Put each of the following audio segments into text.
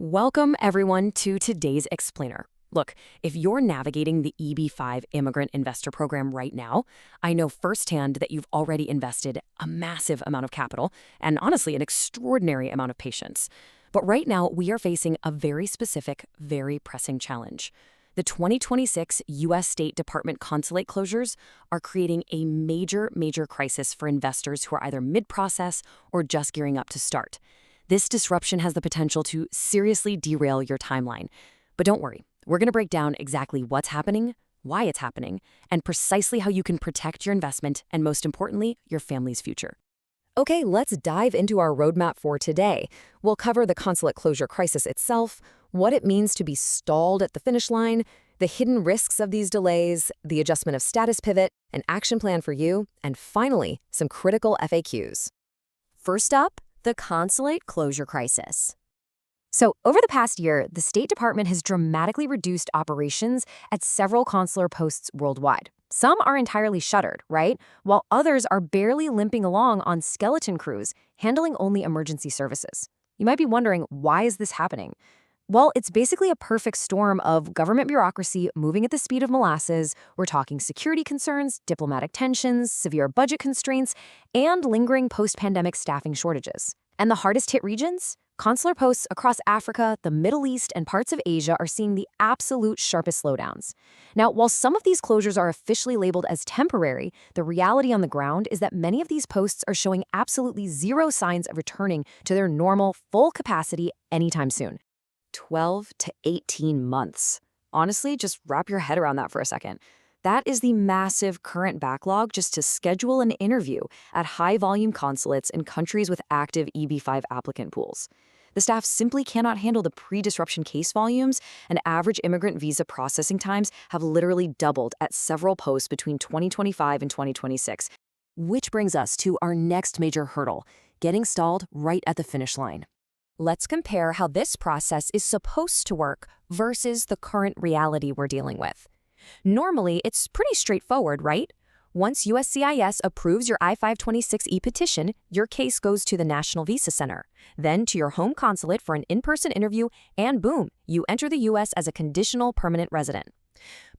Welcome, everyone, to today's Explainer. Look, if you're navigating the EB-5 Immigrant Investor Program right now, I know firsthand that you've already invested a massive amount of capital and, honestly, an extraordinary amount of patience. But right now, we are facing a very specific, very pressing challenge. The 2026 U.S. State Department consulate closures are creating a major crisis for investors who are either mid-process or just gearing up to start. This disruption has the potential to seriously derail your timeline. But don't worry, we're going to break down exactly what's happening, why it's happening, and precisely how you can protect your investment and, most importantly, your family's future. Okay, let's dive into our roadmap for today. We'll cover the consulate closure crisis itself, what it means to be stalled at the finish line, the hidden risks of these delays, the adjustment of status pivot, an action plan for you, and finally, some critical FAQs. First up, the consulate closure crisis. So, over the past year, the State Department has dramatically reduced operations at several consular posts worldwide. Some are entirely shuttered, right? While others are barely limping along on skeleton crews, handling only emergency services. You might be wondering, why is this happening? Well, it's basically a perfect storm of government bureaucracy moving at the speed of molasses. We're talking security concerns, diplomatic tensions, severe budget constraints, and lingering post-pandemic staffing shortages. And the hardest-hit regions? Consular posts across Africa, the Middle East, and parts of Asia are seeing the absolute sharpest slowdowns. Now, while some of these closures are officially labeled as temporary, the reality on the ground is that many of these posts are showing absolutely zero signs of returning to their normal, full capacity anytime soon. 12 to 18 months. Honestly, just wrap your head around that for a second. That is the massive current backlog just to schedule an interview at high-volume consulates in countries with active EB-5 applicant pools. The staff simply cannot handle the pre-disruption case volumes, and average immigrant visa processing times have literally doubled at several posts between 2025 and 2026. Which brings us to our next major hurdle, getting stalled right at the finish line. Let's compare how this process is supposed to work versus the current reality we're dealing with. Normally, it's pretty straightforward, right? Once USCIS approves your I-526E petition, your case goes to the National Visa Center, then to your home consulate for an in-person interview, and boom, you enter the U.S. as a conditional permanent resident.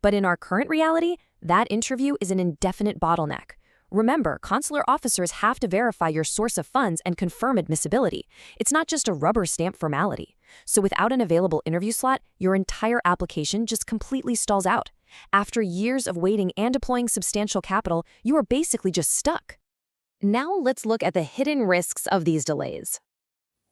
But in our current reality, that interview is an indefinite bottleneck. Remember, consular officers have to verify your source of funds and confirm admissibility. It's not just a rubber stamp formality. So without an available interview slot, your entire application just completely stalls out. After years of waiting and deploying substantial capital, you are basically just stuck. Now let's look at the hidden risks of these delays.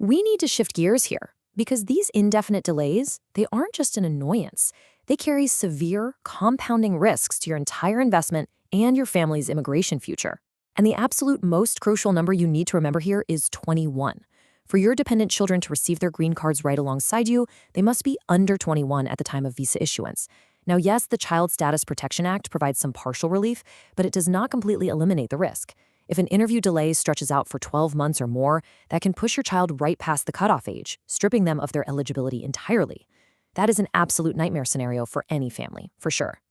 We need to shift gears here, because these indefinite delays, they aren't just an annoyance. They carry severe, compounding risks to your entire investment and your family's immigration future. And the absolute most crucial number you need to remember here is 21. For your dependent children to receive their green cards right alongside you, they must be under 21 at the time of visa issuance. Now, yes, the Child Status Protection Act provides some partial relief, but it does not completely eliminate the risk. If an interview delay stretches out for 12 months or more, that can push your child right past the cutoff age, stripping them of their eligibility entirely. That is an absolute nightmare scenario for any family, for sure.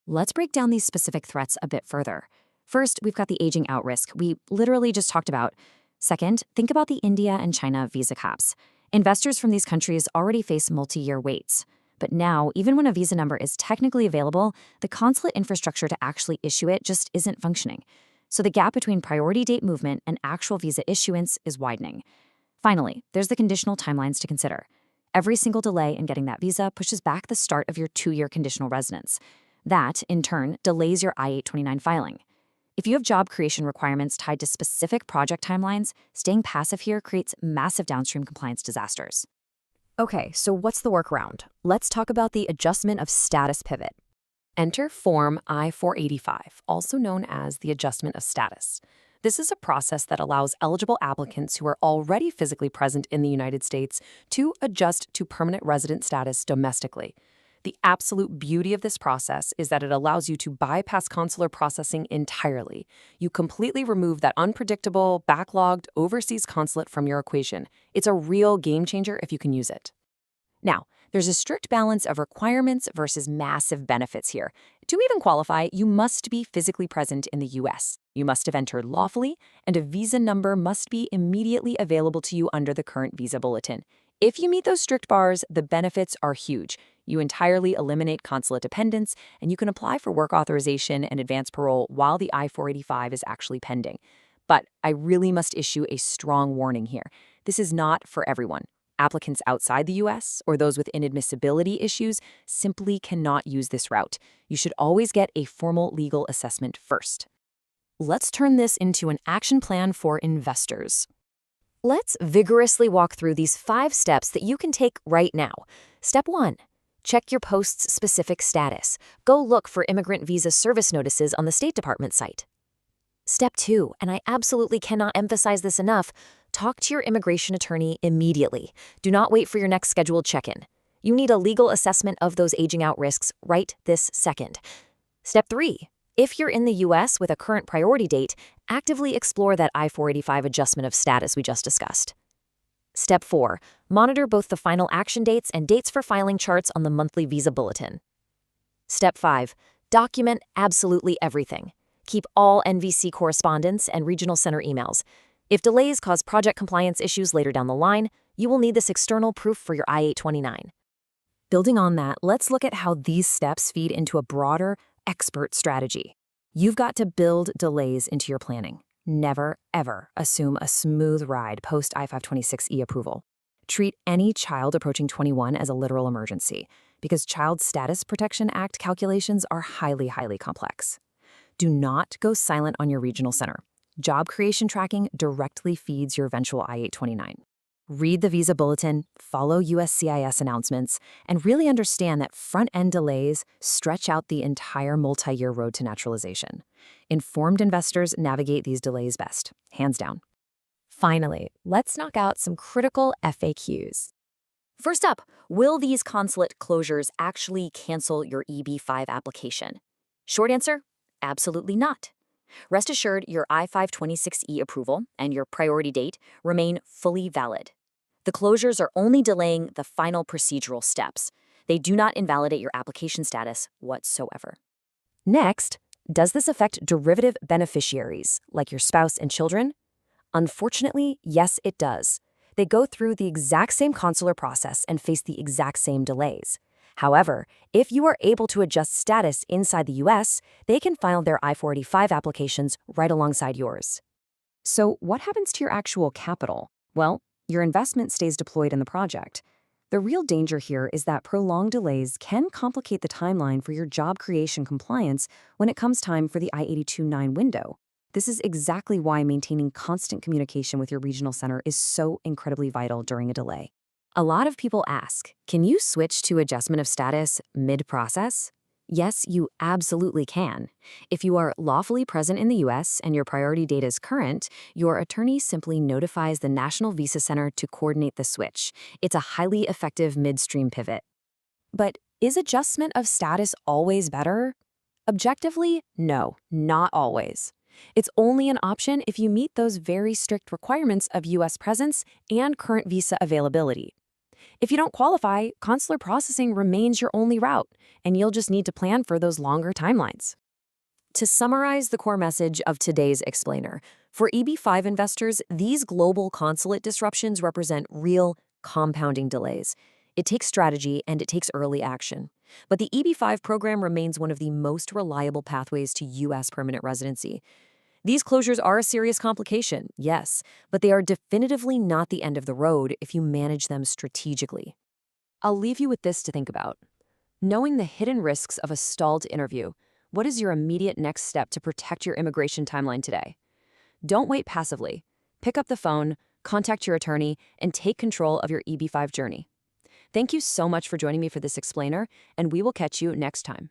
Let's break down these specific threats a bit further. First, we've got the aging out risk we literally just talked about. Second, think about the India and China visa caps. Investors from these countries already face multi-year waits. But now, even when a visa number is technically available, the consulate infrastructure to actually issue it just isn't functioning. So the gap between priority date movement and actual visa issuance is widening. Finally, there's the conditional timelines to consider. Every single delay in getting that visa pushes back the start of your 2-year conditional residence. That, in turn, delays your I-829 filing. If you have job creation requirements tied to specific project timelines, staying passive here creates massive downstream compliance disasters. Okay, so what's the workaround? Let's talk about the adjustment of status pivot. Enter Form I-485, also known as the adjustment of status. This is a process that allows eligible applicants who are already physically present in the United States to adjust to permanent resident status domestically. The absolute beauty of this process is that it allows you to bypass consular processing entirely. You completely remove that unpredictable, backlogged overseas consulate from your equation. It's a real game changer if you can use it. Now, there's a strict balance of requirements versus massive benefits here. To even qualify, you must be physically present in the U.S. You must have entered lawfully, and a visa number must be immediately available to you under the current visa bulletin. If you meet those strict bars, the benefits are huge. You entirely eliminate consulate dependence, and you can apply for work authorization and advance parole while the I-485 is actually pending. But I really must issue a strong warning here. This is not for everyone. Applicants outside the U.S. or those with inadmissibility issues simply cannot use this route. You should always get a formal legal assessment first. Let's turn this into an action plan for investors. Let's vigorously walk through these 5 steps that you can take right now. Step 1. Check your post's specific status. Go look for immigrant visa service notices on the State Department site. Step 2, and I absolutely cannot emphasize this enough, talk to your immigration attorney immediately. Do not wait for your next scheduled check-in. You need a legal assessment of those aging out risks right this second. Step 3. If you're in the U.S. with a current priority date, actively explore that I-485 adjustment of status we just discussed. Step 4. Monitor both the final action dates and dates for filing charts on the monthly visa bulletin. Step 5. Document absolutely everything. Keep all NVC correspondence and regional center emails. If delays cause project compliance issues later down the line, you will need this external proof for your I-829. Building on that, let's look at how these steps feed into a broader, expert strategy. You've got to build delays into your planning. Never, ever assume a smooth ride post I-526E approval. Treat any child approaching 21 as a literal emergency, because Child Status Protection Act calculations are highly, highly complex. Do not go silent on your regional center. Job creation tracking directly feeds your eventual I-829. Read the visa bulletin, follow USCIS announcements, and really understand that front-end delays stretch out the entire multi-year road to naturalization. Informed investors navigate these delays best, hands down. Finally, let's knock out some critical FAQs. First up, will these consulate closures actually cancel your EB-5 application? Short answer, absolutely not. Rest assured, your I-526E approval and your priority date remain fully valid. The closures are only delaying the final procedural steps. They do not invalidate your application status whatsoever. Next, does this affect derivative beneficiaries, like your spouse and children? Unfortunately, yes, it does. They go through the exact same consular process and face the exact same delays. However, if you are able to adjust status inside the U.S., they can file their I-485 applications right alongside yours. So what happens to your actual capital? Well, your investment stays deployed in the project. The real danger here is that prolonged delays can complicate the timeline for your job creation compliance when it comes time for the I-829 window. This is exactly why maintaining constant communication with your regional center is so incredibly vital during a delay. A lot of people ask, can you switch to adjustment of status mid-process? Yes, you absolutely can. If you are lawfully present in the U.S. and your priority date is current, your attorney simply notifies the National Visa Center to coordinate the switch. It's a highly effective midstream pivot. But is adjustment of status always better? Objectively, no, not always. It's only an option if you meet those very strict requirements of U.S. presence and current visa availability. If you don't qualify, consular processing remains your only route, and you'll just need to plan for those longer timelines. To summarize the core message of today's explainer, for EB-5 investors, these global consulate disruptions represent real, compounding delays. It takes strategy and it takes early action. But the EB-5 program remains one of the most reliable pathways to U.S. permanent residency. These closures are a serious complication, yes, but they are definitively not the end of the road if you manage them strategically. I'll leave you with this to think about. Knowing the hidden risks of a stalled interview, what is your immediate next step to protect your immigration timeline today? Don't wait passively. Pick up the phone, contact your attorney, and take control of your EB-5 journey. Thank you so much for joining me for this explainer, and we will catch you next time.